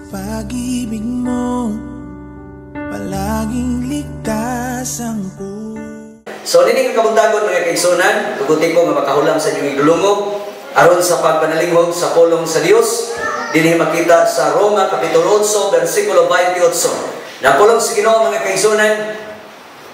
pag-ibig mo, palaging ligtas ang puso. So, nining kabuntagon mga kaigsunan, tugutin ko nga makahulam sa inyong idulungo aron sa pagpanalinghod sa pulong sa Dios. Dinhi makita sa Roma kapitulo 8 bersikulo 28. Na pulong sa Ginoo mga kaigsunan,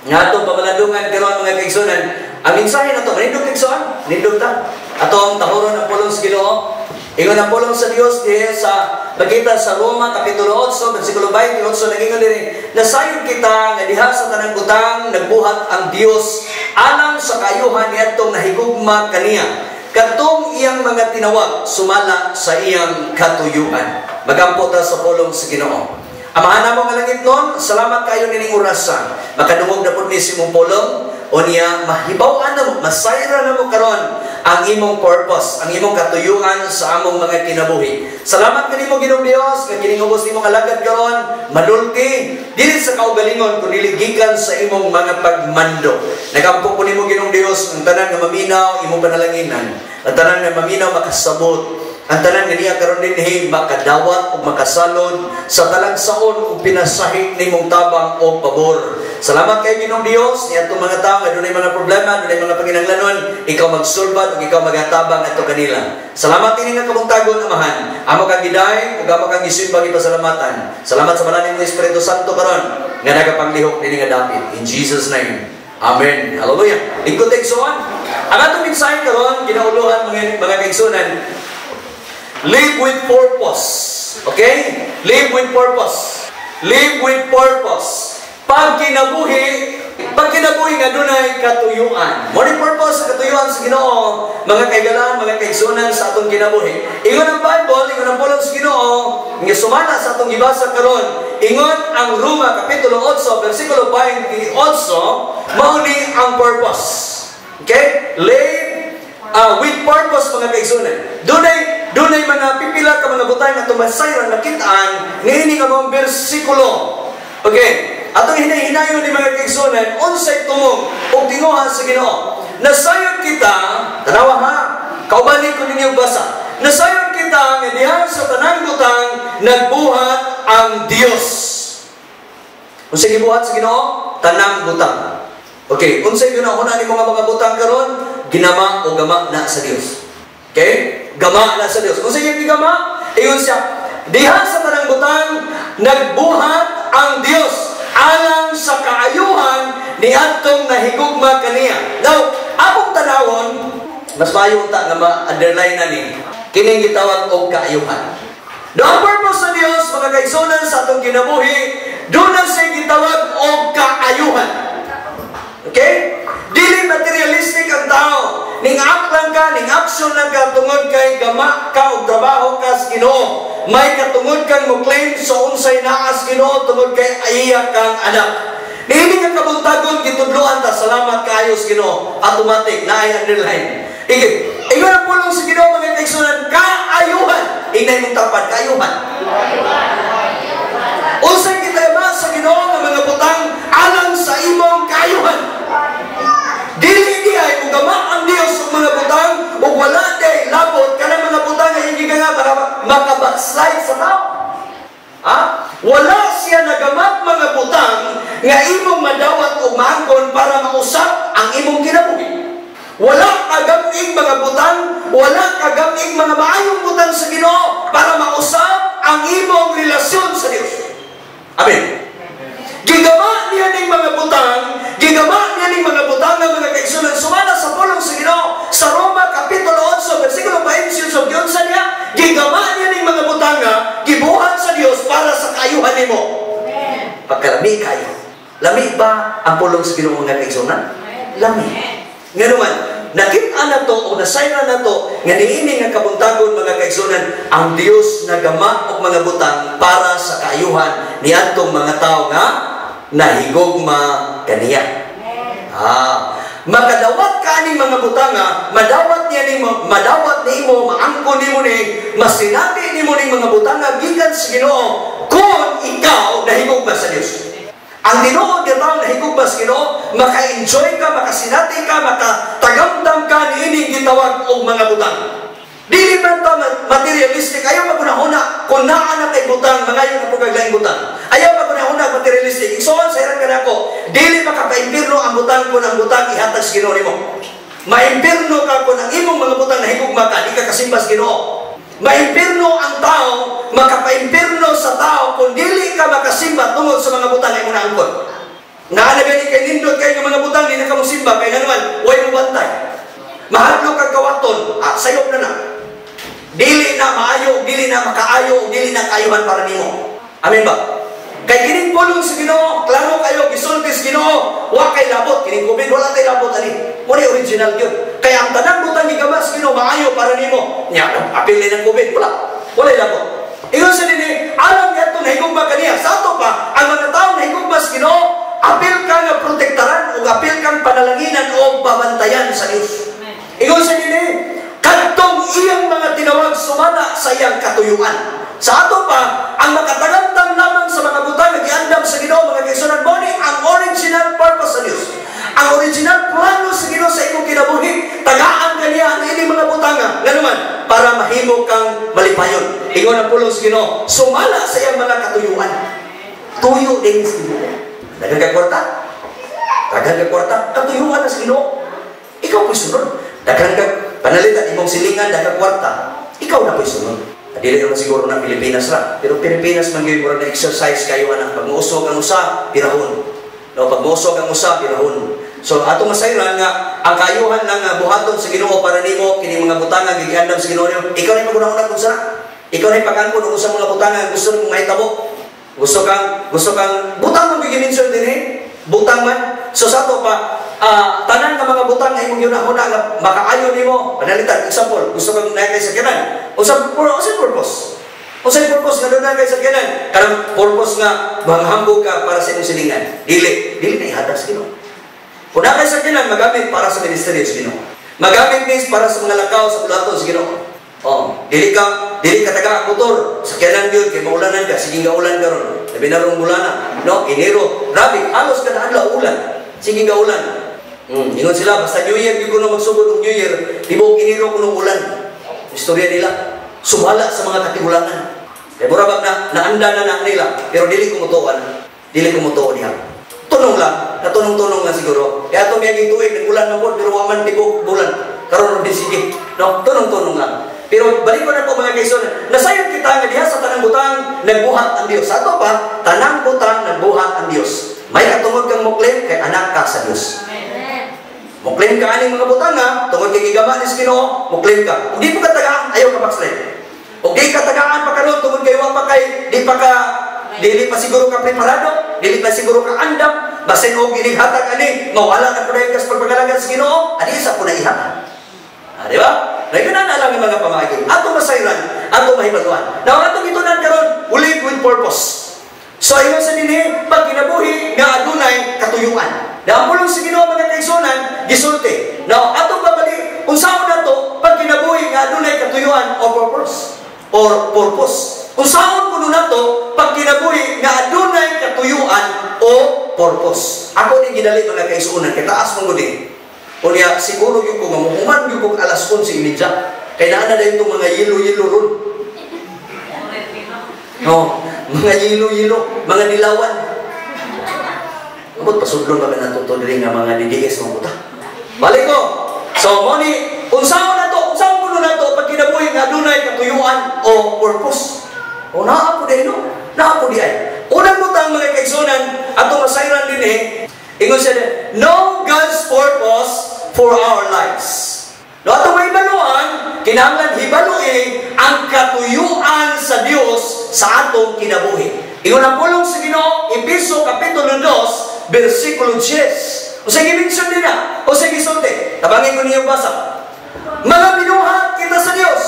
nga atong pamalandungan karon mga kaigsunan. Ang mensahe nato manindog kaigsunan, nindog ta. Atong tahoron ang pulong sa Ginoo. Ingon ang pulong sa Dios dihe sa makita sa Roma kapitulo 8 bersikulo 28 nagingon diri, nasayod kita nga diha sa tanang butang nagbuhat ang Dios alang sa kayuhan niadtong nahigugma kaniya katong iyang mga tinawag sumala sa iyang katuyuan. Magampo ta sa pulong sa Ginoo. Amahan namo nga langit nun, salamat kayo nining orasan. Makadungog na pud ni simong pulong o niya mahibaw-an na mo, masayra na mo karon ang imong purpose, ang imong katuyuan sa among mga kinabuhi. Salamat kanimo Ginoong Dios nga kiningubos nimong alagad karon madulti dili sa kaugalingon kundi gikan sa imong mga pagmando. Nagampo ko nimo Ginoong Dios ang tanan nga maminaw imong panalanginan, ang tanan nga maminaw makasabot, ang tanan nga niya karon dinhi makadawat ug makasalod sa talagsaon ug pinasahi nimong tabang o pabor. Salamat kay Ginoong Dios ni atong mga tawo nga dunay mga problema, dunay mga panginahanglanon, ikaw magsulbad ug ikaw magatabang ato kanila. Salamat ini nga kabuntagon amahan. Amo kang giday ug amo kang gisimbang ipasalamatan. Salamat sa balaning ng Espiritu Santo karon nga nagapanglihok dinhi nga dapit. In Jesus name. Amen. Hallelujah. Lingkod kaigsunan. Ang atong mensahe karon ginauluhan mga kaigsunan. Live with purpose. Okay? Live with purpose. Live with purpose. Pag kinabuhi nga dunay katuyuan. Mo ni purpose sa katuyuan sa Ginoo, mga kaigalan, mga kaigsunan sa atong kinabuhi. Ingon ang Bible, ingon ang pulong sa Ginoo, nga sumala sa atong gibasa karon. Ingon ang Roma kapitulo 8 bersikulo 28, mao ni ang purpose. Okay? Live with purpose mga kaigsunan. Dunay mga pipila ka mga butay nga tumasayran nakitaan niini nga mga bersikulo. Okay, atong hinay-hinayon ni mga kaigsunan unsay tumong ug tinguhan sa Ginoo. Nasayod kita, tanawa ha, kaubani ko ninyo basa. Nasayod kita nga diha sa tanang butang nagbuhat ang Dios. Unsay gibuhat sa Ginoo? Tanang butang. Okay, unsay ginahuna ni mga butang karon? Ginama o gama na sa Dios. Okay? Gama na sa Dios. Unsay yung gama? Ingon siya, diha sa tanang butang nagbuhat ang Dios alang sa kaayuhan ni atong nahigugma kaniya. Now, akong tanawon, mas maayong ta nga ma-underline na ni kining gitawag og kaayuhan. Ang purpose sa Dios mga kaigsunan sa atong kinabuhi, doon na siya gitawag og kaayuhan. Okay? Dili materialistic ang tao. Ning act lang ka, ning action lang ka tungod kay gama ka o trabaho ka sa Ginoo. May katungod kang mo claim sa unsay naa sa Ginoo tungod kay aiya kang anak. Niini nga kabuntagon gitudloan ta salamat kaayo sa Ginoo. Automatic na ay underline. Ingon ang pulong sa Ginoo mga kaigsunan, kaayuhan. Inay mong tapad kaayuhan. Unsay kitayama sa Ginoo nga mga butang alang sa imong kaayuhan. Dili ay ugama ang Dios ug mga butang ug wala day labot kana mga butang nga hindi nga para makabackslide sa tao. Ha? Wala siya nagamat mga butang nga imong madawat ug maangkon para mausap ang imong kinabuhi. Wala kagamig mga butang, wala kagamig mga maayong butang sa Ginoo para mausap ang imong relasyon sa Dios. Amen. Gigama niya ning mga butang, gigama niya ning mga butang ng mga kaigsunan sumala sa pulong sa Ginoo sa Roma kapitulo 8 bersikulo 20 sa Dios niya, gigama niya ning mga butang nga gibuhat sa Dios para sa kaayuhan nimo. Amen. Pagkalami kayo. Lami ba ang pulong sa Ginoo mga kaigsunan? Lami. Nga naman, nakita na to o nasayra na to nga niini nga kabuntagon mga kaigsunan ang Dios nagama og mga butang para sa kaayuhan ni adtong mga tawo nga nahigugma kaniya. Makadawat ka ni mga butanga, madawat niya nimo, madawat nimo, maangkon nimo ni, masinati nimo ning mga butanga gikan sa Ginoo kung ikaw nahigugma sa Dios. Ang tinuod nga tawo nahigugma sa Ginoo, maka-enjoy ka, makasinati ka, makatagamdam ka niining gitawag og mga butang. Dili man ta materialistic, ayaw magunahuna kung naa na kay butang, mangayon na po kaglaing butang. Ayaw magunahuna materialistic. Igsoon sa iran ka na ako, dili makapaimpirno ang butang kung ang butang ihatag sa Ginoo nimo. Maimpirno ka kung ang imong mga butang na higugma ka, di ka kasimbas Ginoo. Maimpirno ang tao, makapaimpirno sa tao kung dili ka makasimba tungod sa mga butang na imong naangkon. Naanagani kay nindot kayo ng mga butang, di na ka musimba, kaya naman, huwag mo bantay. Mahadlo kag kawaton, sayop na na. Dili na maayo, dili na makaayo, dili na kaayuhan para nimo. Amen ba? Kay kining pulong sa Ginoo, klaro kayo gisultis Ginoo, wa kay labot, kining COVID wala tay labot ani. Mo ni original gyud. Kaya ang tanang butang gigabas Ginoo maayo para nimo. Nya, apil ni ng COVID wala. Wala labot. Ingon sa dinhi, alam niya ito nahigugma kaniya. Sa ato pa, ang mga tao nahigugma sa Ginoo, apil ka nga protektaran o apil kang panalanginan o babantayan sa Dios. Ingon sa dinhi, kadtong iyang mga tinawag sumala sa iyang katuyuan. Sa ato pa, ang makatagantang lamang sa mga butang na giandam sa Ginoo, mga kaigsunan mo ni ang original purpose sa Dios. Ang original plano sa Ginoo sa imong kinabuhi, tagaan kaniya ang ining mga butanga, nga naman para mahimo kang malipayon. Ingon ang pulong sa Ginoo, sumala sa iyang mga katuyuan. Tuyo din sa Ginoo. Daghang ka kwarta. Daghang ka kwarta, katuyuan na sa Ginoo. Ikaw po'y sunod. Daghang ka panalitan imong silingan, daghang kwarta. Ikaw na po'y sunod. Dili naman siguro ng Pilipinas ra. Pero Pilipinas man gyud mura na exercise kayo anak. Pag muusog ang usa, pirahon. No, pag muusog ang usa, pirahon. So ato masayran nga ang kayuhan ng buhaton sa Ginoo para nimo kini mga butanga gigiandam sa Ginoo nimo. Ikaw ni magunahon kung sara. Ikaw ni pag-angkon kung sa mga butanga gusto mong mahitabo. Gusto kang butang mo gigiminsan dinhi. Butang man. So sa ato pa tanan nga mga butang ay imong yunahuna nga makaayo nimo. Panalitan example, gusto kang naay kay sakyanan. Usa purpose. Usa purpose nga doon kay sakyanan. Kanang purpose nga manghambog ka para sa imong silingan. Dili na ihatag sa Ginoo. Kung na kay sakyanan magamit para sa ministeryo sa Ginoo. Magamit nis para sa mga lakaw sa pulaton sa Ginoo. Dili ka taga motor. Sakyanan gyud kay maulanan ka, sige nga ulan karon. Labi na rong bulana, no? Enero, grabe, halos kada adlaw ulan. Sige nga ulan. Ingon sila, basta New Year, di ko na magsugod ng New Year, di mo kiniro ko ng ulan. Istorya nila, sumala sa mga katigulangan. Kaya murabag na, naanda na nila, pero dili ko mutuan. Dili ko mutuan niya. Tunong lang, natunong-tunong lang siguro. Kaya ito miyaging tuwig, nag-ulan na po, pero waman tibok bulan. Karoon din sige. No? Tunong-tunong lang. Pero balik ko na po mga kaisun, nasayang kita nga diha sa tanang butang, nagbuhat ang Diyos. Sa ito pa, tanang butang, nagbuhat ang Diyos. May katungod kang muklim, kay anak ka sa Diyos. Muklim ka aning mga butang ha, tungod kay gigama ni Ginoo, muklim ka. Kung di po ka tagaan, ayaw ka backslide. Kung di ka tagaan pa karon tungod kay wa pa kay dili pa siguro ka preparado, dili pa siguro ka andam, basin og ginighatag ani, mawala ka pud kas pagpagalagan sa Ginoo, adi sa pud ihatag. Di ba? Nagana na lang yung mga pamagi. Ato masayran, ato mahibaluan. Now ato gitunan karon, live with purpose. So ayun sa dinhi, pag kinabuhi nga adunay katuyuan. Naamulong sa Ginoo mga kaigsunan, gisulti. Now, ato babalik, kung saan na to, pag kinabuhi nga adunay katuyuan o purpose. Kung saan kuno na to, pag kinabuhi nga adunay katuyuan o purpose. Ako ni ginali mga kaigsunan, kitaas mong gudi. Unya, siguro yung kung mamuhuman yung kung alas 11 imidya, kaya naana na yung mga yelo-yelo ron. No, mga yelo-yelo, mga dilawan. Abot pasudlon ba natuto diri nga mga DDS mo buta. Balik ko. So mo ni unsaon kuno na to pag kinabuhi nga adunay katuyuan o purpose. O naa po din no. Naa po di ay. Unang butang mga kaigsunan ato masayran dinhi. Ingon siya, know God's purpose for our lives. No ato mahibaluan, kinahanglan hibaluin ang katuyuan sa Dios sa atong kinabuhi. Ingon ang pulong sa Ginoo, Epeso kapitulo 2, versikulo 10. O sa giminsan din na, o sa gisulti. Tabangin ko niyo basa. Mga binuhat kita sa Dios,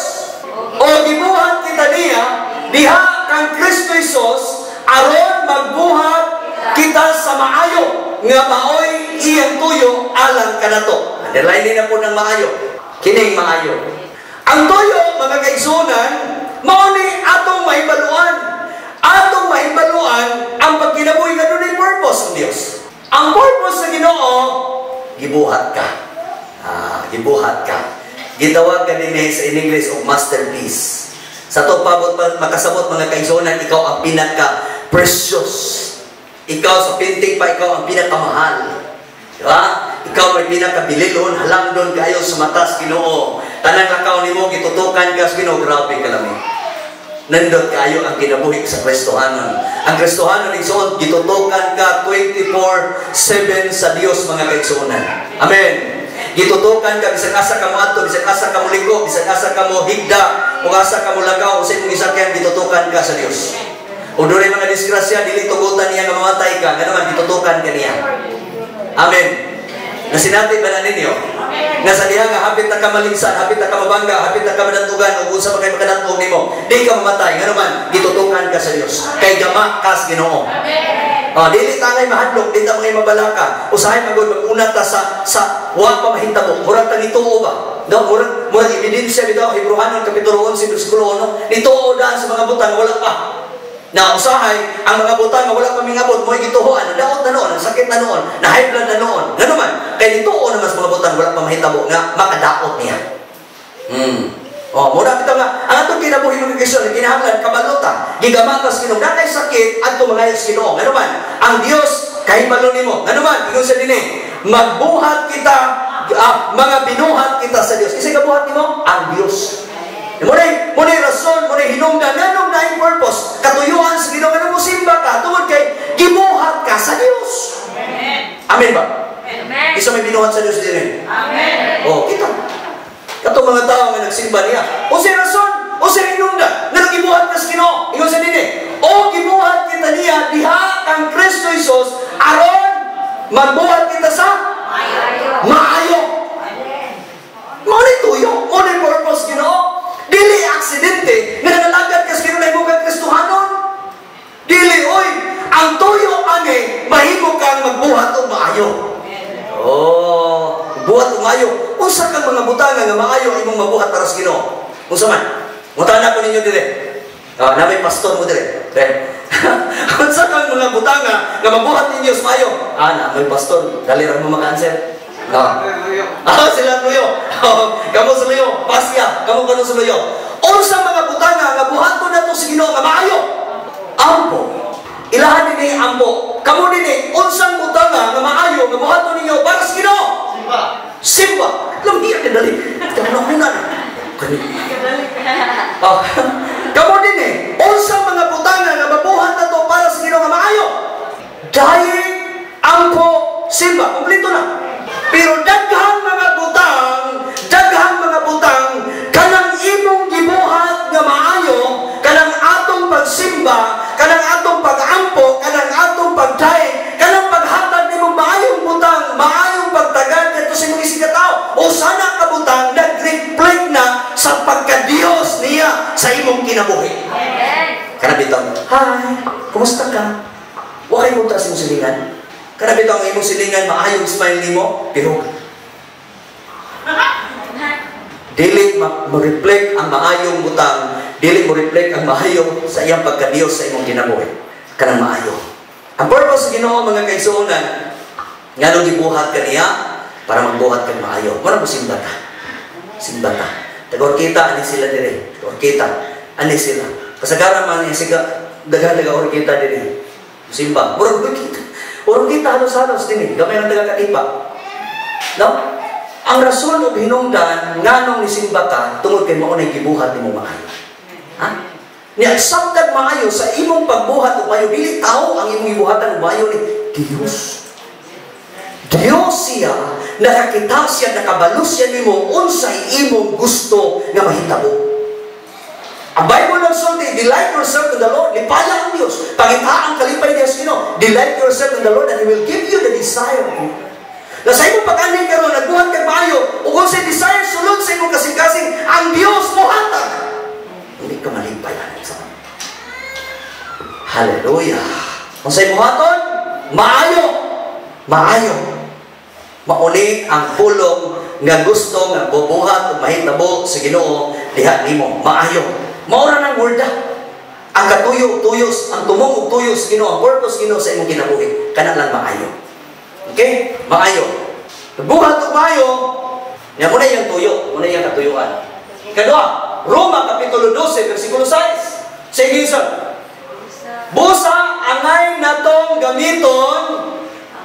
o gibuhat kita niya, diha kang Kristo Jesus, aron magbuhat kita sa maayo, nga maoy iyang tuyo alang kanato. Underline na po ng maayo. Kining maayo. Ang tuyo, mga kaigsunan, mao ni atong mahibaluan. Atong mahibaluan ang pagkinabuhi nga dunay purpose ng Dios. Ang purpose sa Ginoo, gibuhat ka. Gibuhat ka. Gitawag ka din sa in English og masterpiece. Sa to pabot makasabot mga kaigsunan, ikaw ang pinaka-precious. Ikaw sa painting pa, ikaw ang pinakamahal. Diba? Ikaw may pinakabililon, halangdon kayo sa matas Ginoo. Tanang lakaw nimo gitutukan ka sa Ginoo, grabe ka lang. Nandot kayo ang kinabuhi sa Kristohanon. Ang Kristohanon igsoon gitutukan ka 24/7 sa Dios mga kaigsunan. Amen. Gitutukan ka bisan asa ka moadto, bisan asa ka muligo, bisan asa ka mo higda, ug asa ka mulagaw sa imong gisakyan, gitutukan ka sa Dios. O doon mga disgrasya, dili tugutan niya nga mamatay ka, nga naman gitutukan ka niya. Amen. Nasinati ba na ninyo? Nga sa diha nga hapit na ka maligsan, hapit na ka mabangga, hapit na ka madantugan, ug unsa pa kay makadantog nimo, di ka mamatay, nga naman gitutukan ka sa Dios. Kay gama kas Ginoo. Amen. Dili ta ngay mahadlok, di ta ngay mabalaka. Usahay magud mag-una ta sa wa pa mahitabo. Murag ta nituo ba? No, murag ebidensya bitaw Hebrehanon kapitulo 11 bersikulo 1, nituo daan sa mga butang wala pa. Na usahay, ang mga butang nga wala pa mingabot, mo'y gituhuan, daot na noon, ang sakit na noon, na high blood na noon. Nga naman, kaya nituo naman sa mga butang wala pa mahitabo nga makadaot niya. Muna kita nga, ang atong kinabuhi mga Kristo, kinahanglan, kabalota, gigamatas Ginoo, na kay sakit, at tumangayos Ginoo. Nga naman, ang Dios, kahibalo nimo. Nga naman, ingon sa dini, magbuhat kita, mga binuhat kita sa Dios. Kasi kabuhat nimo, ang Dios. Muna rason, muna hinungdan, nanong na yung purpose, katuyuan sa Ginoo, nga mo simba ka, tungod kay, gibuhat ka sa Dios. Amen ba? Amen. Isa may binuhat sa Dios din. Amen. Kita. Katong mga tao nga nagsimba niya. O si rason, o si hinungdan, nga nagibuhat ka sa Ginoo. Ingon sa dini, o gibuhat kita niya, diha kang Kristo Jesus, aron, magbuhat kita sa maayo. Muna tuyo, muna purpose Ginoo. Dili aksidente, nga nanalagad ka sa Ginoo na ibukang Kristohanon. Dili, oy, ang tuyo ani, mahimo kang magbuhat o maayo. Buhat o maayo. Unsa kang mga butanga nga maayo imong mabuhat para sa Ginoo? Unsa man? Mutana ko ninyo dire. Na may pastor mo dire. Unsa kang mga butanga nga mabuhat ninyo sa maayo? Na may pastor, dali ra mo maka-answer. Sila luyo. Kamu sa luyo. Pasya. Kamu sa luyo. Unsa mga butanga nga buhaton nato sa Ginoo nga maayo? Ampo. Ilahan din ampo. Kamu din unsang butanga nga maayo nga buhaton ninyo para sa Ginoo? Simba. Lamhiya ka dali. Kamunan. Kamu din unsang mga butanga nga mabuhat nato para sa Ginoo nga maayo? Dahil ampo simba. Kompleto na. Pero daghang mga butang, kanang imong gibuhat nga maayo, kanang atong pagsimba, kanang atong pagampo, kanang atong pagdaig, kanang paghatag nimong maayong butang, maayong pagtagad dito sa imong isig katao. O sana ka butang nag-reflect na sa pagka-Dios niya sa imong kinabuhi. Kana bitaw, hi, kumusta ka? Wa kay mo sa imong silingan. Kana bitaw ang imong silingan, maayong smile nimo, pero dili mo-reflect ang maayong butang, dili mo-reflect ang maayo sa iyang pagka-Dios sa imong kinabuhi. Kanang maayo. Ang purpose sa Ginoo mga kaigsuonan, nga nung gibuhat ka niya para magbuhat kang maayo. Muna mo simba ta. Simba ta. Tagor kita ani sila dire. Tagor kita ani sila. Kasagaran man niya siga daga-daga or kita dire. Simba. Mura ko kita. Or kita halos-halos din gamay ng taga-katipa. No? Ang rason o hinungdan nganong ni simba ka tungod kay mao nay gibuhat nimo maayo. Ha? Ni aksaptag maayo sa imong pagbuhat o maayo dili tao ang imong gibuhatan o maayo ni Dios. Dios siya nakakita siya nakabalo siya nimo unsay imong gusto nga mahitabo. Ang Bible nagsulti, delight yourself in the Lord. Lipaya ang Diyos. Pangita ang kalipay niya sa Ginoo. Delight yourself in the Lord and He will give you the desire of you. Na sa imong pag-anin karon nagbuhat kag maayo ug kung sa desire sulod sa imong kasing-kasing ang Dios mohatag. Hindi ka malipay ani sa. Hallelujah. Kung sa imong haton, maayo. Maayo. Mauni ang pulong nga gusto nga bubuhat ug mahitabo sa Ginoo diha nimo. Maayo. Maura ng worda. Ang katuyo-tuyos, ang tumong ug tuyo sa Ginoo, ang purpose Ginoo sa imong kinabuhi, kana lang maayo. Okay? Maayo. Buhat ug maayo, Nga muna yung tuyo, muna yung katuyuan. Kadua, Roma Kapitulo 12, versikulo 6. Sige, sir. Busa angay natong gamiton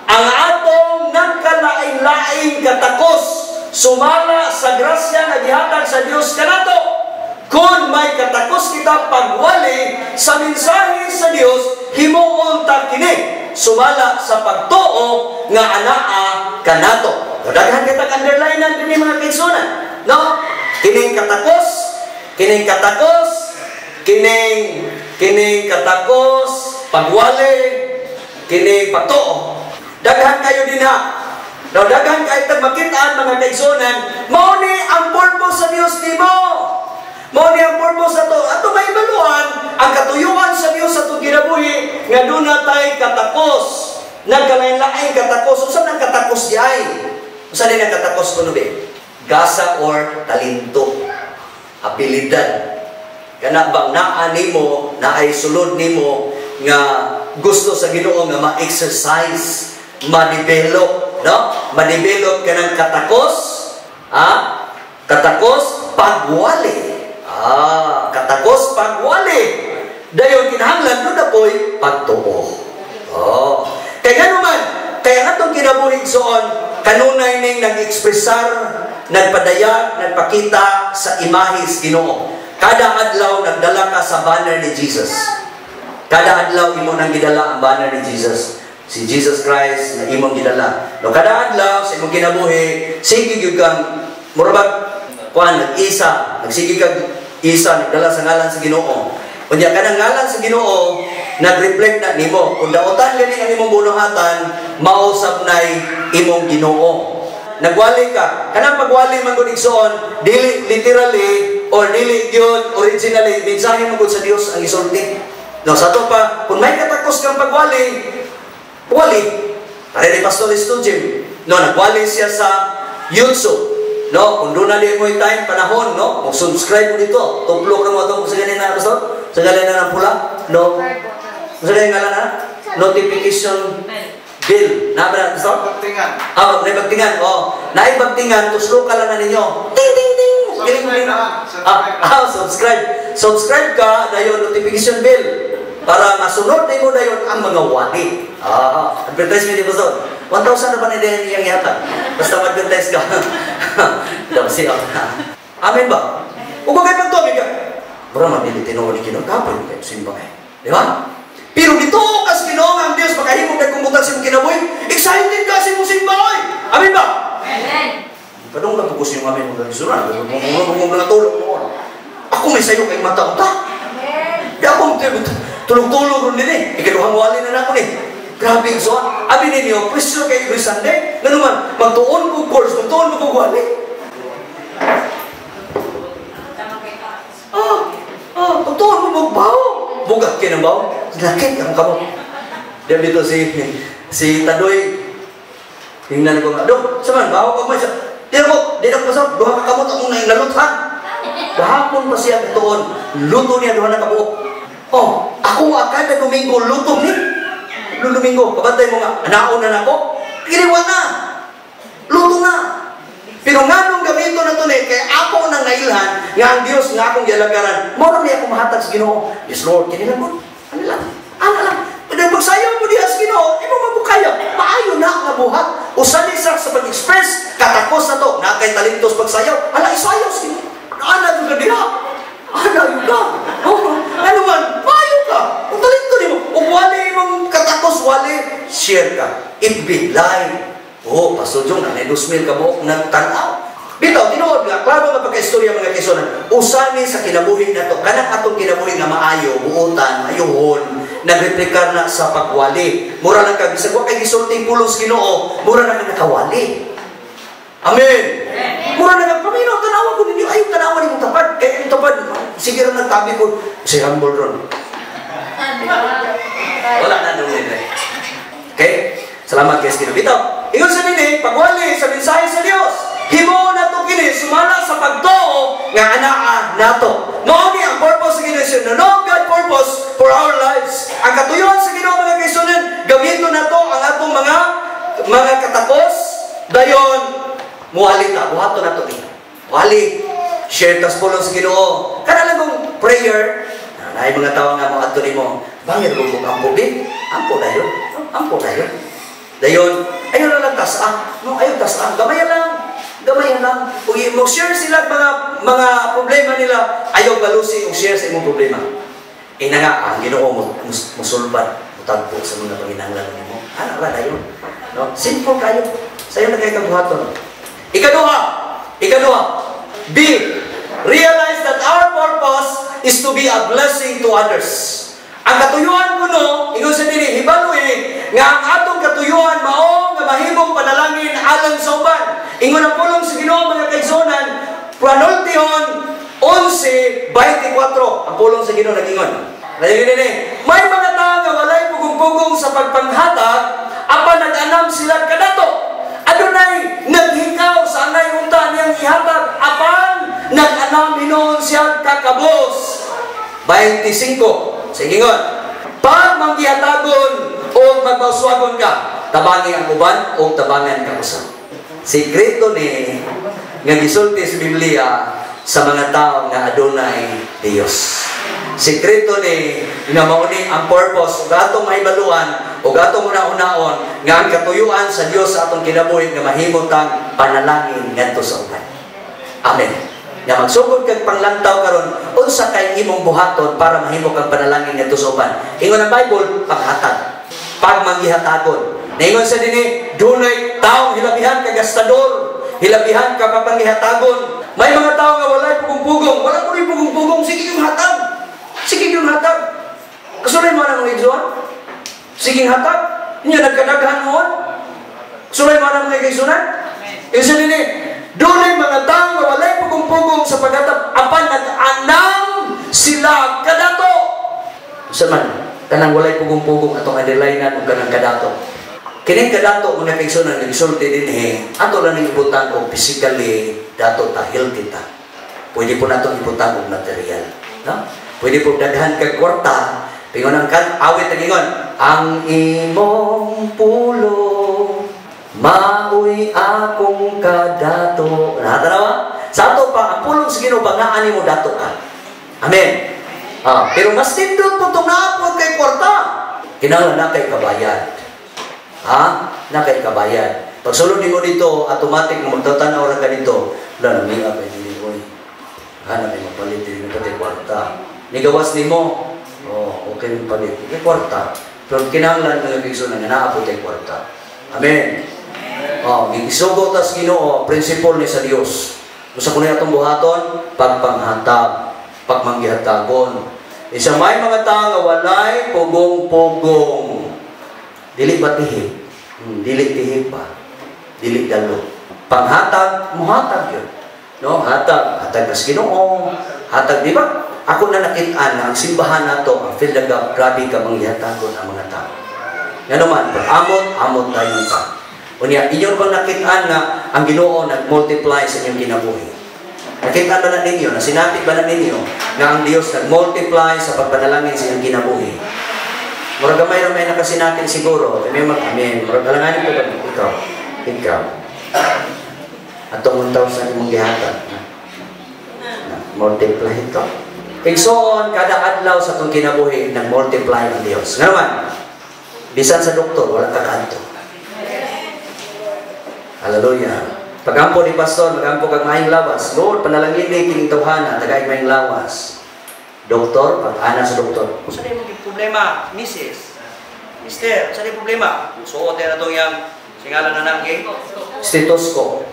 ang atong nagkalain-laing katakos sumala sa grasya nga gihatag sa Dios kanato. Kung may katakos kita pagwali sa mensahe sa Dios, himuon ta kini sumala sa pagtuo nga anaa kanato. Daghan kita underlinean dinhi mga kaigsunan, no? Kining katakos, kining katakos, pagwali, kining pagtuo. Daghan kayo din ha. No, daghan kayo makitaan mga kaigsunan, mao ni ang purpose sa Dios nimo. Mao ni ang purpose sa to. Ato maibaluan ang katuyuan sa Dios sa itong kinabuhi nga doon natay katakos. Nagkalain-laing katakos. Usan ang katakos di ay? Usan din ang katakos kuno be? Gasa or talento. Abilidad. Kana bang naa nimo, naay sulod nimo nga gusto sa Ginoo nga ma-exercise, ma-develop, no? Ma-develop kanang katakos, katakos pagwali. Katakos pagwali. Dayon kinahanglan do na po'y pagtuo. Kaya nga naman, kaya nga itong kinabuhi soon, kanunay ning nag-ekspresar, nagpadayag, nagpakita sa imahis Ginoo. Kada adlaw nagdala ka sa banner ni Jesus. Kada adlaw imo nang gidala ang banner ni Jesus. Si Jesus Christ na imong gidala. No kada adlaw sa imong kinabuhi, sige gyud kang murabag kuan nag-isa, nagsige kag isa nagdala sa ngalan sa Ginoo. Unya kanang ngalan sa Ginoo nag-reflect na nimo. Kung daotan gani ang imong bunuhatan, mausab nay imong Ginoo. Nagwali ka. Kanang pagwali man gud igsoon, dili literally or dili gyud originally mensahe man gud sa Dios ang isulti. No, sa to pa, kung may katakos kang pagwali, wali. Pare ni Pastor Estudjem, no, nagwali siya sa YouTube. No, kung doon na di mo yung time, panahon, no? Mag-subscribe mo dito. Tuplo ka mo ito. Sa ganyan na, Pastor? Sa ganyan na ng pula? No? Sa ganyan nga na? Notification bill. Na ba, Pastor? Naibagtingan. Naibagtingan. Naibagtingan. Tuslo ka lang na ninyo. Ting, ting, ting. Subscribe. Subscribe ka, dayon notification bill. Para masunod na mo dayon ang mga wali. Advertisement ni Pastor. 1,000 na ba na din yung yata? Basta mag-advertise ka. Dapsi ako na. Amen ba? Kung ba kayo pagtubig ka? Bro, mabili tinawag ni Kinong kapoy. Kayo simba kayo. Di ba? Pero dito kas Kinong ang Diyos, makahimog kayo kumutan sa mong kinaboy, excited ka sa mong simba kayo. Amen ba? Amen. Kadong na pagkus yung amin mong nagisuran. Mong mga tulog mo. Ako may sayo kayong mata. Di ako tulog-tulog rin din eh. Ikaduhang wali na ako eh. Grabe yung soan. Abi ninyo, presyo kayo every Sunday. Nga naman, magtuon ko course, magtuon ko wali. Magtuon mo magbaho. Bugat kayo ng baho. Lakit ang kamo. Diyan dito si Tadoy. Tingnan ko nga, Dok, saman, baho ka mo siya. Di na ko sa, duha ka kamot ang unang naluthan. Bahapon pa siya tuon. Luto niya, duha na kabuok. Ako kada Domingo luto ni. Domingo, kabantay mo nga, anaon na ako. Iliwan na. Luto na. Pero nga nung gamito na ito kaya ako nang nailhan, nga ang Diyos nga akong gialagaran, moro niya akong mahatag sa Ginoo. Yes, Lord, kinilang mo. Ano lang. Pwede magsayaw mo diya sa Ginoo, imo mabukaya. Maayo na ang nabuhat. Usan isa sa pag-express, katakos na to. Nakay talentos pagsayaw. Ala, isayaw sa Ginoo. Ana yung diha. Ana yung ka. Ano man, maayo ka. Kung talento ni mo, kung wali mong katakos, wali, share ka. It be live. Pastor Jong, nanay 2,000 ka mo nagtanaw. Bitaw, tinuod nga, klaro nga pagka-istorya mga kaisonan, usani sa kinabuhi na to, kanang atong kinabuhi nga maayo, buutan, ayuhon, nagreplikar na sa pagwali. Mura lang ka, bisag, kay gisulting pulos Ginoo, mura na ka nakawali. Amen. Mura na ka, paminaw, tanawan ko ninyo, ayaw tanawan yung tapad. Kaya yung tapad, sige rin nagtabi ko, si humble ron. Wala na doon nila. Okay? Salamat guys, kinabitaw. Ingon sa nini, pagwali sa mensahe sa Dios. Himo na to kini sumala sa pagtuo nga anaa nato. Mao ni ang purpose sa Ginoo. No God purpose for our lives. Ang katuyuan sa Ginoo mga kaisonan, gamiton nato ang atong mga katakos dayon muwali ta, buhaton nato ni. Wali, share tas pulong sa Ginoo. Kana lang kung prayer, ay mga tao nga mga ato nimo, bangir mo kung ampo din, ampo na yun, ampo na yun. Dayon, ayaw lang tas-a, no, ayaw tas-a, gamay lang. Kung mag-share sila mga problema nila, ayaw balusi kung share sa imong problema. Ina nga, ang Ginoo musulbat, mutagpo sa mga panginahanglan nimo. Ano ba dayon? No, simple kayo. Sayo na kayo kabuhaton. Ikaduha. B. Realize that our purpose is to be a blessing to others. Ang katuyuan ko no, ingon sa dili hibaluin nga ang atong katuyuan mao nga mahimong panalangin alang sa uban. Ingon ang pulong sa Ginoo mga kaigsunan, Panultihon 11:24 ang pulong sa Ginoo nagingon. May mga tao nga walay pugong-pugong sa pagpanghatag, apan nag-anam sila kadato. Adunay naghikaw sa anay unta niyang ihatag, apan nag-anam hinuon siya kakabos. 25. Sige nga. Pag manggihatagon o magpauswagon ka, tabangi ang uban o tabangan ka usap. Sikreto ni nga gisulti sa Biblia sa mga tao nga adunay Dios. Sikreto ni nga mauni ang purpose ug atong mahibaluan ug atong una-unaon nga ang katuyuan sa Dios sa atong kinabuhi nga mahimong tang panalangin ngadto sa uban. Amen. Nga magsugod kag panglantaw karon unsa kay imong buhaton para mahimo kang panalangin ngadto sa uban. Ingon ang Bible, paghatag. Pag manggihatagon. Naingon sa dinhi, dunay taong hilabihan ka gastador, hilabihan ka papangihatagon. May mga tao nga walay pugong-pugong, wala ko rin pugong-pugong, sige yung hatag. Sige yung hatag. Kasulay mo na mga igsuan? Sige yung hatag. Niya nagkadaghan mo. Kasulay mo na mga igsunan? Isa din dunay mga tao nga walay pugong-pugong sa paghatag, apan nag-anam sila kadato. Sa man, kanang walay pugong-pugong atong adilainan o kanang kadato. Kining kadato mga kaigsunan nagsulti din ato lang ibutan og physically dato ta healthy ta. Pwede po natong ibutan og material, no? Pwede po daghan kag kwarta, pingon ang awit nagingon, ang imong pulo maoy akong kadato. Natanawa? Sa ato pa ang pulong sa Ginoo bangaan nimo dato ka. Amen. Pero mas tindot po itong naapod kay kwarta. Kinahanglan na kay kabayad. Na kay kabayad. Pag sulod mo dito, automatic na magtatanaw ra ka dito. Wala na may apay dili ko. Na may mapalit din kay kwarta. Nigawas nimo. Okay yung palit. Kay kwarta. Pero kinahanglan nga igsunan nga naapod kay kwarta. Amen. Gisugo tas Ginoo, principle ni sa Dios. Usa ko na atong buhaton, pagpanghatag, pagmanggihatagon. Isa may mga tao nga walay pugong-pugong. Dili batihip. Dili tihip pa. Dili dalo. Panghatag, muhatag yun. No, hatag kas Ginoo. Hatag, di ba? Ako na nakita na ang simbahan nato, ang Philadelphia, grabe ka manggihatagon ang mga tao. Nga naman, amot tayo pa. Unya, inyo bang nakita na ang Ginoo nag-multiply sa inyong kinabuhi? Nakita ba na ninyo, na sinati ba na ninyo na ang Diyos nag-multiply sa pagpanalangin sa inyong kinabuhi? Murag gamay nakasinatin siguro. Amen. Murag alanganin ko ba? Ikaw. Atong 1,000 imong gihatag. Multiply ito. Igsoon, kada adlaw sa itong kinabuhi, nag-multiply ang Diyos. Nga naman, bisan sa doktor, wala kakanto. Hallelujah. Pagampo ni pastor, magampo kag maayong lawas. Lord, panalangin ni kining tawhana, tagay maayong lawas. Doktor, pag-ana sa doktor. Sa di mo problema, Mrs. Mister, sa di problema. Suot na itong yung singalan na nangking stethoscope.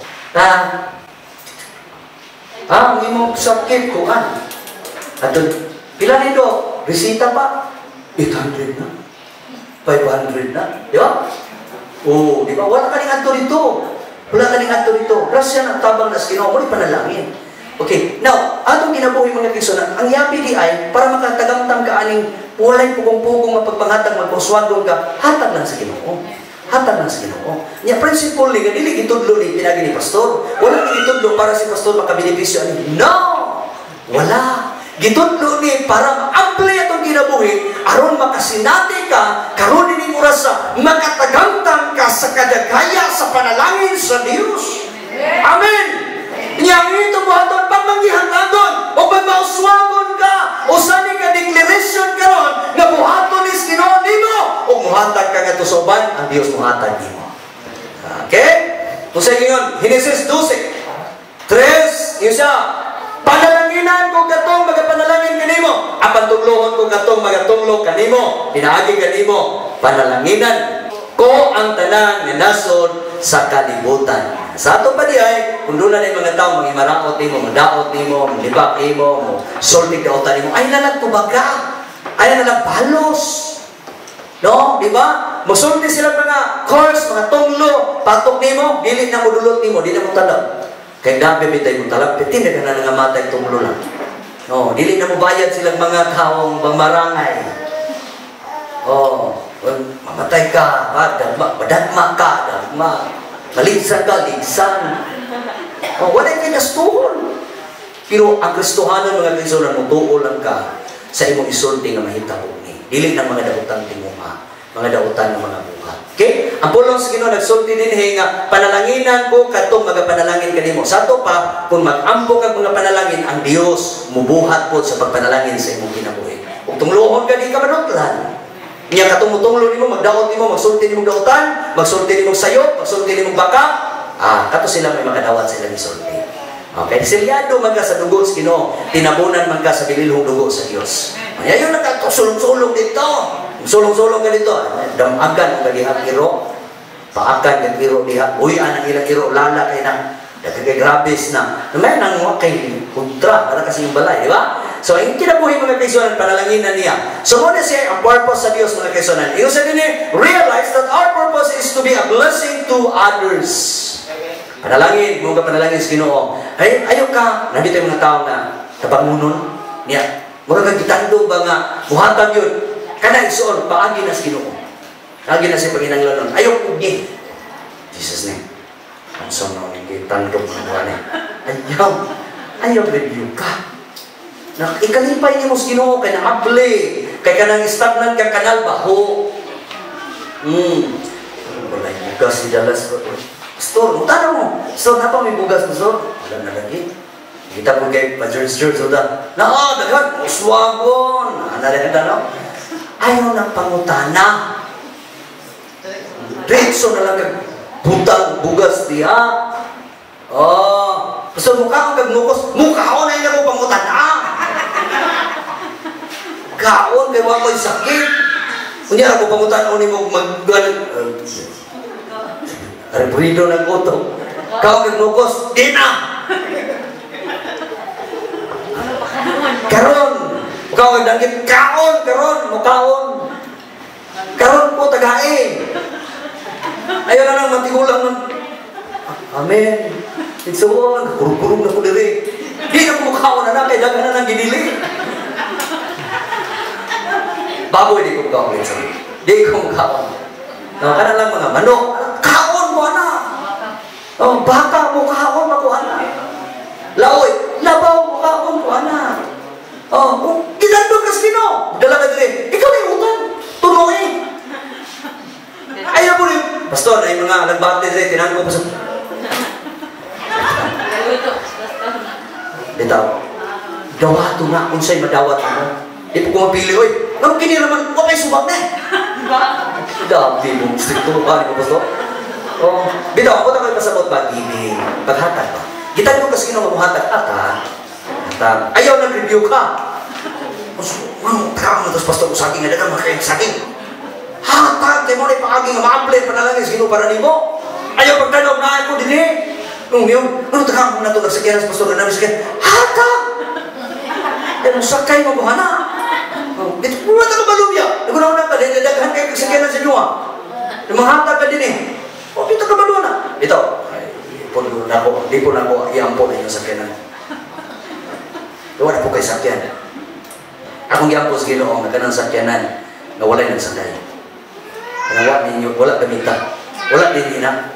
Ang imong sakit ko, At pila nito, resita pa. 800 na. 500 na. Di ba? Di ba? Wala ka rin ato dito. Wala ka rin ato dito. Grasya ng tabang na Ginoo, muli panalangin. Okay, now, atong kinabuhi mga kigsunan, ang yapi di ay, para makatagamtam ka aning walay pugong-pugong mapagpanghatag, magpuswadon ka, hatag lang sa Ginoo. Hatag lang sa Ginoo. Nya principle ni, dili gitudlo ni pinagi ni pastor. Wala gitudlo para si pastor makabenepisyo ani. No! Wala. Gitudlo ni para ma-apply atong kinabuhi aron makasinati ka karon ni murasa makatagamtam ka sa kadagaya sa panalangin sa Dios. Amen! Niyang ito buhaton pag manggihanggangon o pag mauswagon ka o sani ka declaration karon nga buhaton is Ginoo nimo o muhatag ka nga tusoban ang Dios muhatag nimo. Okay? Kung sa inyo, Genesis 12:3, yun siya, panalanginan ko katong magapanalangin kanimo, apan tuglohon ko katong magatunglo kanimo, pinaagi kanimo, panalanginan ko ang tanan nga nasod sa kalibutan. Sa ato pa di ay, kung doon na yung mga tao, mag-imaraot nimo, magdaot nimo, maglibak nimo, solving daotan nimo, ay nalang tubaga, ay nalang balos. No? Di ba? Magsulti sila mga course, mga tunglo, patok nimo, dili na mo dulot nimo, dili na mo talab. Kaya dapat bitay mo talab, pitin na ka na nangamatay tunglo lang. No, dili na mo bayad silang mga taong bangmarangay. Oh, mamatay ka, madagma ka, maligsan ka, ligsan. Oh, wala yung kinastuhon. Pero ang Kristohanan, mga Kristohanan, mutuo lang ka sa imong isulti nga mahitabo ni. Dili ng mga dautan timuha, mga dautan ng mga buhat. Okay? Ang pulong sa Ginoo nagsulti dinhi nga panalanginan ko katong magapanalangin kanimo. Sa ato pa, kung mag-ampo kag mga panalangin, ang Dios mubuhat po sa pagpanalangin sa imong kinabuhi. Kung tunglohon ka di ka manutlan. Niya katungtunglo nimo, magdaot nimo, magsulti nimo dautan, magsulti nimo sayop, magsulti nimo baka, kato sila may makadawat sila ni sulti. Okay, silyado man ka sa dugo sa Ginoo, tinabunan man ka sa bililhong dugo sa Dios. Ayaw na ka sulong-sulong dito. Sulong-sulong ka dito. Damagan ang kagihang iro. Paakan ang iro diha. Uyan ang ilang iro, lala kay na. Kagay grabis na. May nang wakay kontra para kasi yung balay, di ba? So, yung kinabuhi mga kaisonan, panalanginan niya. So, muna siya ang purpose sa Diyos mga kaisonan. Yung sa din realize that our purpose is to be a blessing to others. Panalangin, mga panalangin sa Ginoo. Ay, ayaw ka, nandito yung mga tao na tabangunon niya. Mura kang gitando ba nga, buhatag yun. Kana isuon, paagi na sa Ginoo. Paagi na siya paginanglanon. Ayaw ko niya. Jesus name. Ang sama ng gitando mga buwan eh. Ayaw review ka. Ikalipay niyo mo sa Ginoo, kaya naabli. Kaya ka nang stagnan ka kanal baho. Wala yung bugas si Dallas. Pastor, utana mo. Pastor, na pa may bugas mo, Pastor? Wala na lagi. Kita po kay Pajer's Church, uda. Dagan, uswagon. Nalagyan na, no? Ayaw ng pangutana. Diretso na lang kag butang bugas diha. Pastor, mukha kang kagnukos. Mukha ko na yun ako pangutana. Kaon, kaya wala ko'y sakit. Kunya, ako pangutana ko ni mo Rebrido ng uto. Kaon kagnukos. Di na! Karon, ikaw ang dangit, kaon, karon po tagain. Ayaw na lang matigulang nun. Amen. Itsuon, kurug-kurug na po diri. Di na po makaon na kaya dagan na nang ginili. Baboy, di ko makaon. Di ko makaon. Kana lang mga manok, kaon mo na. Baka mo kaon mo na. Laoy, labaw mo kaon mo na. Kung ginandog ka sa Ginoo, dala ka dili, ikaw na yung utang, tuloy. Ayaw mo rin, Pastor, ay mga nagbate dili, tinanong ko sa... Bitaw, dawato na kung sa'y madawat mo. Di po ko mapili, oy, nang kiniraman, huwag may subak na eh. Dati mo, stricto ka, di mo, Pastor? Bitaw, ako na kayo pasabot ba, ibig, paghatag ba? Kita nyo kasi mamuhatag ayaw nag-review ka. Tara mo ito, Pastor, usaging na dagang makayang saging. Hatag, kayo mo na ipaaging nga ma-apply panalangin sa Ginoo para nimo. Ayaw pagtanong na ako din eh. Nung yun, taka mo na ito nagsakyan sa Pastor na namin sakyan. Hatag! Yan ang sakay mo buhana. Dito, buwata ka balubya. Nagunaw na ka, daghan kayo nagsakyan na sa Ginoo. Lumahatag ka din eh. Dito ka baluwa na. Dito. Di po na ako iampo na yung sakyanan. Wala po kayo sakyan. Akong iampo sa Ginoo na kanang sakyanan na wala'y nagsakay. Kanawa ninyo, wala kamita. Wala din ina.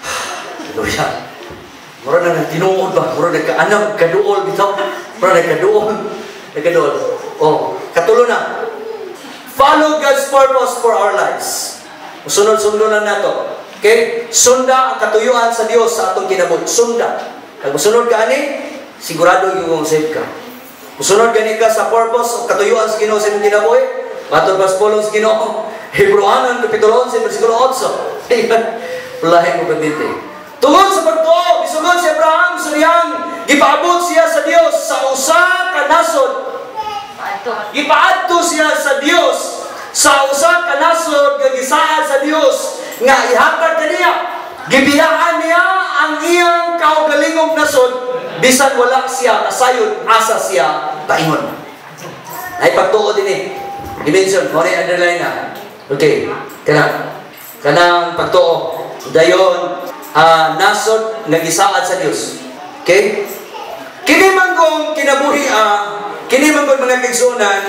Hallelujah. Mura na tinuod ba? Mura na kaanam, kaduol bitaw. Mura na kaduol. Katulo na. Follow God's purpose for our lives. Sunod-sunod lang nato. Okay? Sunda ang katuyuan sa Dios sa atong kinabuhi. Sunda. Kag musunod ka ani, sigurado yung save ka. Musunod gani ka sa purpose o katuyuan sa Ginoo sa imong kinabuhi. Matod pas pulong sa Ginoo. Hebrewanon kapitulo 11 bersikulo 8. Pulahin mo kabinte. Tungod sa pagtuo, misugod si Abraham suriyang gipaabot siya sa Dios sa usa ka nasod. Gipaadto siya sa Dios sa usa ka nasod nga gisaad sa Dios nga ihatag kaniya. Gibiyaan niya ang iyang kaugalingong nasod bisan wala siya kasayod asa siya paingon. Ay pagtuo din eh. I-mention, mo rin underline na. Okay, kanang pagtuo. Dayon, nasod nga gisaad sa Dios. Okay? Kini man kung kinabuhi kini man kung mga kaigsunan,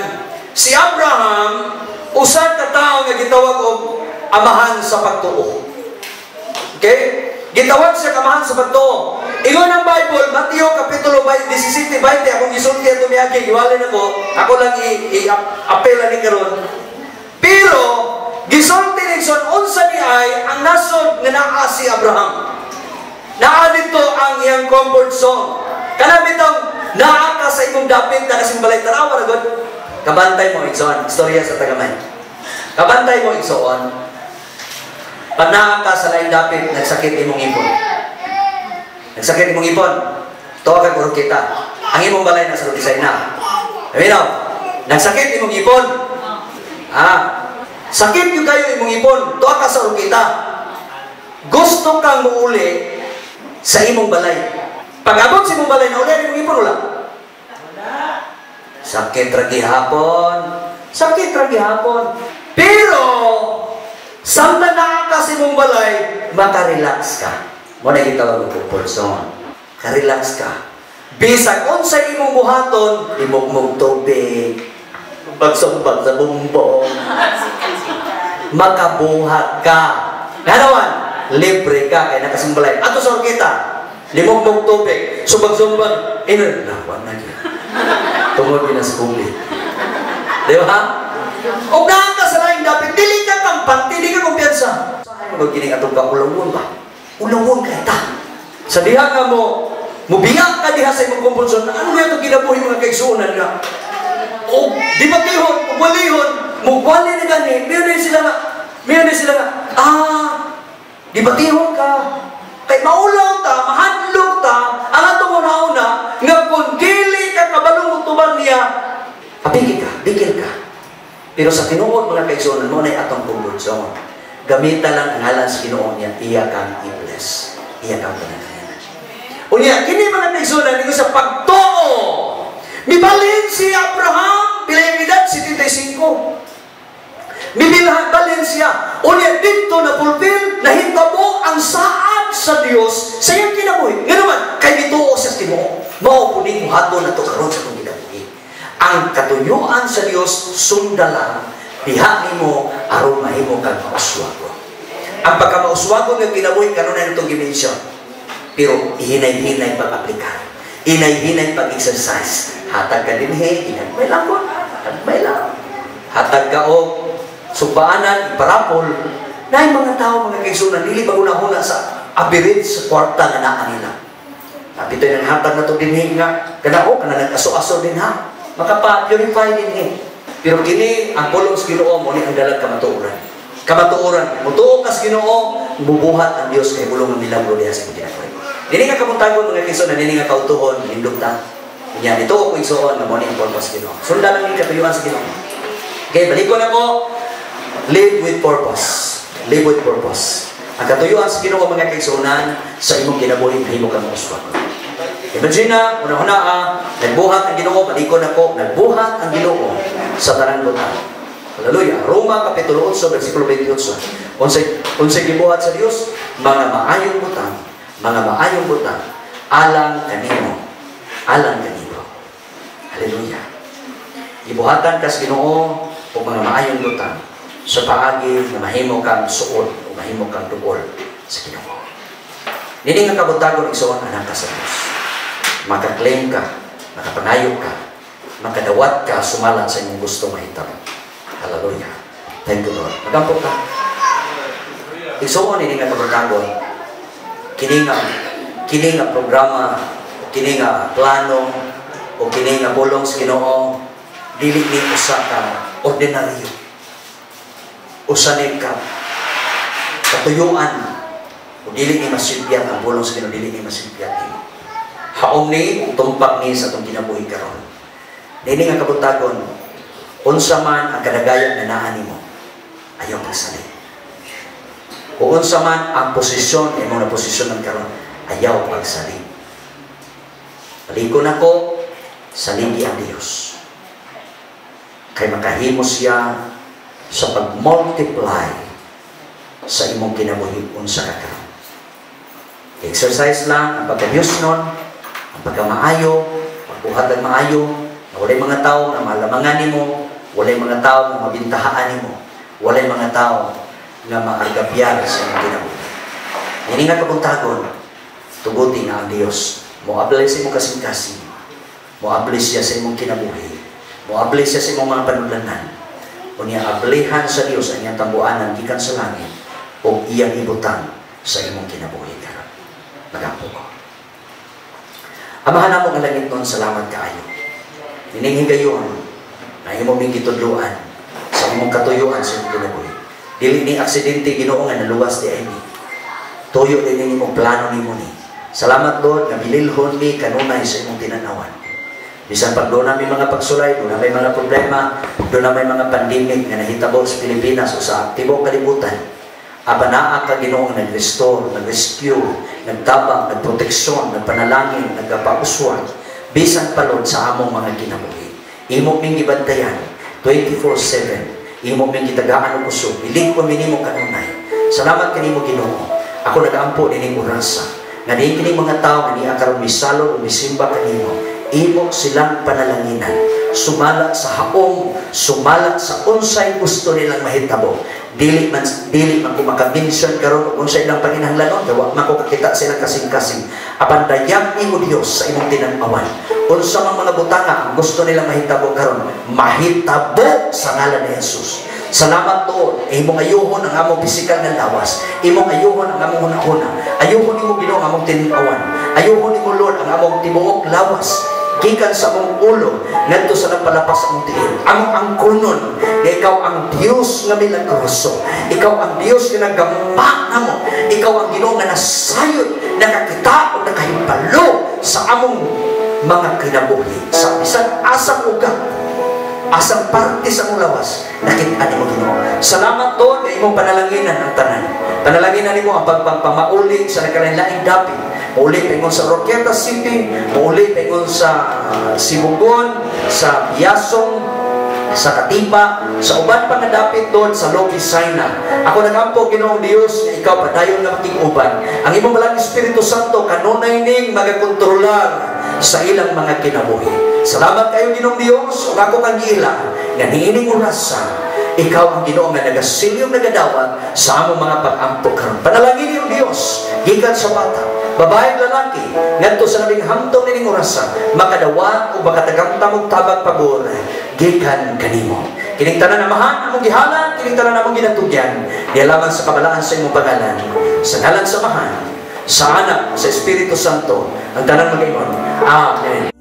si Abraham usa ka tawo nga gitawag og amahan sa pagtuo. Okay? Gitawag siya kamahan sa pagtuo. Ingon ang Bible, Mateo kapitulo 17-20, akong gisulti ato miyagi, giwalay nako, ako lang i-apela ni karon. Pero gisulti ni son unsa ni ay ang nasod nga naa si Abraham. Naa dito ang iyang comfort zone. Kana bitong naa ka sa imong dapit na kasing balay tarawa ra gud. Kabantay mo igsoon, istorya sa tagamay. Kabantay mo igsoon. Pag naa ka sa laing dapit, nagsakit imong ipon. Nagsakit imong ipon. Tuwa ka kung kita. Ang imong balay na sa lutisay na. Aminaw, nagsakit imong ipon. Sakit yung kayo imong ipon. Tuwa ka sa kita. Gusto kang muuli sa imong balay. Pag-abot sa imong balay, nauli imong ipon wala? Sakit ra gihapon. Sakit ra gihapon. Pero samtang naa ka sa imong balay, makarelax ka. Mo na gitawag og comfort zone. Ka-relax ka. Bisag unsay imong buhaton, imugmog tubig, pagsumbag sa bumbong, makabuhat ka. Ganawan, libre ka kay nakasumbalay. Ato sa kita, limugmog tubig, sumbag-sumbag, nakuha na niya. Tungod pinaskulit. Di ba? O ka sa laing dapit, dili ka kampante, dili ka kumpiyansa. Saan mo gining atong kaulawon ba? Ulawon ka ita. Sa diha nga mo, mubiyak ka diha sa imong kumpulsyon. Ano nga itong kinabuhi mga kaigsuunan nga? O, di ba tihon, walihon, mugwali na gani, meron din sila nga, di ba tihon ka? Kay maulaw ta, mahadlok ta, ang atong una-una, nga kung dili ka kabalong utuban niya, bigil ka. Pero sa tinuod mga kaigsuunan mo na atong kumpulsyon. Gamita lang ang ngalan sa Ginoo niya, iya kang i-bless. Iya kang panagalan. Unya, kini mga kaigsuunan, ito sa pagtuo. Mibalhin si Abraham, pilay edad, 75. Mibalhin siya. Unya, dito na pulpil, nahitabo ang saad sa Dios sa iyong kinabuhi. Nga naman, kay bituo sa Ginoo. Maupunin mo hato na ito karoon sa itong kinabuhi. Ang katuyuan sa Dios, sundalang, diha mo aron mahimo kang mauswago. Ang pagkamauswago nga kinabuhi karon na itong dimensyon. Pero ihinay-hinay pag-aplikar. Hinay-hinay pag-exercise. Hatag ka dinhi, inagmay lang ko. Inagmay lang. Hatag ka o subaanan, iparapol. Na yung mga tao, mga kaigsuunan, dili ba una-una sa abirid sa kwarta nga naa nila. Napito'y nang hatag na ito dinhi nga. Kanao, kana nag-aso-aso din ha. Makapa-purify dinhi. Pero kini ang pulong sa Ginoo mo ni ang dalag kamatuoran. Kamatuoran. Mutuo ka sa Ginoo, bubuhat ang Dios kay bulong nila bro diha sa kinabuhi. Dili nga kamuntagon mga kaigsuunan, dili nga kautuhon, hindugtan. Yan ito ko igsuon nga mo ni ang pulong sa Ginoo. Sundan lang ni katuyuan sa Ginoo. Okay, balik ko na ko. Live with purpose. Live with purpose. Ang katuyuan sa Ginoo mga kaigsuunan sa imong kinabuhi mahimo kang uswag. Imagine na, una-una nagbuhat ang Ginoo, palikon ako, nagbuhat ang Ginoo sa tanang lugar. Hallelujah. Roma kapitulo 8 bersikulo 28. Unsay gibuhat sa Dios, mga maayong butang, alang kanimo. Hallelujah. Gibuhatan ka sa Ginoo o mga maayong butang sa paagi na mahimo kang suod o mahimo kang dugol sa Ginoo. Dili nga kabutagon igsoon anak ka sa Dios. Makaklaim ka, makapanayog ka, makadawat ka, sumalang sa inyong gusto mahitabo. Hallelujah. Thank you, Lord. Magampok ka. igsuon ini nga kabutagon. Kini nga programa, kini nga plano, o kini nga bulong sa Ginoo, dili ni usa ka ordinaryo. Usanib ka katuyuan, o dili ni masilbihan ang bulong sa Ginoo, dili ni masilbihan. Haom ni tumpak ni sa itong kinabuhi karon. Dili nga kabutagon, unsa man ang kadagayang na naa nimo, ayaw pagsalig. O unsa man ang posisyon, imong na posisyon ng karon, ayaw pagsalig. Paliko na ko, saligi ang Diyos. Kay makahimo siya sa pag-multiply sa imong kinabuhi unsa ka karon. Exercise lang ang pagka-Diyos nun, ang pagka-maayo, pagbuhat ng maayo, na walay mga tao na malamangan nimo, walay mga tao na mabintahaan nimo, walay mga tao na maargabyar sa imong kinabuhi. Ini nga kabuntagon, tuguti na ang Diyos. Moablay sa imong kasing-kasing, moablay siya sa imong kinabuhi, moablay siya sa imong mga panudlanan, o niya ablihan sa Diyos ang iyang tambuanan gikan sa langit, o iyang ibutang sa imong kinabuhi karon. Magampo ko. Amahan mo ang langit nun, salamat kaayo. Nininghigayon na imong ming gitudluan sa imong katuyuan sa imong kinabuhi. Dili ni aksidente Ginoo nga naluwas di ay ni. Tuyo din ni imong plano nimo ni. Salamat Lord nga bililhon mi kanunay sa imong tinanawan. Bisan pag doon namin mga pagsulay, doon namin mga problema, doon namin mga pandemic nga nahitabo sa Pilipinas o sa aktibong kalibutan, abanaa ka Ginoo nga nag-restore, nag-rescue, nagtabang, nagproteksyon, nagpanalangin, nagpapauswan, bisan pa Lord sa among mga kinabuhi. Imo ming gibantayan 24/7. Imo ming gitagaan og kusog. Ilig ko minimo kanunay. Salamat kanimo Ginoo. Ako nagaampo dining orasa. Nga diin kini mga tao nga niya karon misalon o misimba kanimo. Imo silang panalanginan. Sumala sa haong, sumala sa unsay gusto nilang mahitabo. Dili man ko makaminsan karon kung unsay ilang panginahanglanon, dawa man ko kakita silang kasing-kasing. Apan dayang imo Dios sa imong tinanawan. Unsa man mga butanga ang gusto nilang mahitabo karon, mahitabo sa ngalan ni Jesus. Salamat Lord, imong ayuhon ang among pisikal nga lawas. Imong ayuhon ang among hunahuna. Ayuhon nimo Ginoo ang among tinanawan. Ayuhon nimo Lord ang among tibuok lawas. Gikan sa mong ulo, ngadto sa nagpalapas sa mong tiil. Among angkunon, na ikaw ang Diyos nga milagroso. Ikaw ang Diyos nga nagamba na mo. Ikaw ang Ginoo nga nasayod, nakakita o nakahimpalo sa among mga kinabuhi. Sa isang asang ugat, asang parte sa mong lawas, nakita ni mo Ginoo. Salamat Lord, kay imong panalanginan ang tanan. Panalanginan nimo ang pagpamaulig sa nakalain-laing dapit. Mauli pengon sa Roqueta City, mauli pengon sa Sibugon, sa Biasong, sa Katipa, sa uban pa nga dapit doon sa Logisayna. Ako nagampo Ginoong Dios nga ikaw padayon nga making-uban. Ang imong malang Espiritu Santo kanunay ning magakontrolar sa ilang mga kinabuhi. Salamat kayo Ginoong Dios, ug ako kang giila nga niining orasan. Ikaw ang Ginoo nga nagasilyong nagadawat sa among mga pag-ampo karon. Panalangin niyo Dios gikan sa bata, babae lalaki, ngadto sa labing hamtong nining orasan, makadawat o makatagamtam og tabang pabor gikan kanimo. Kining tanan amahan among gihalan, kining tanan among ginatugyan, dialaman sa kabalaan sa imong pangalan. Sa ngalan sa Amahan, sa Anak, sa Espiritu Santo, ang tanan mag-ingon. Amen.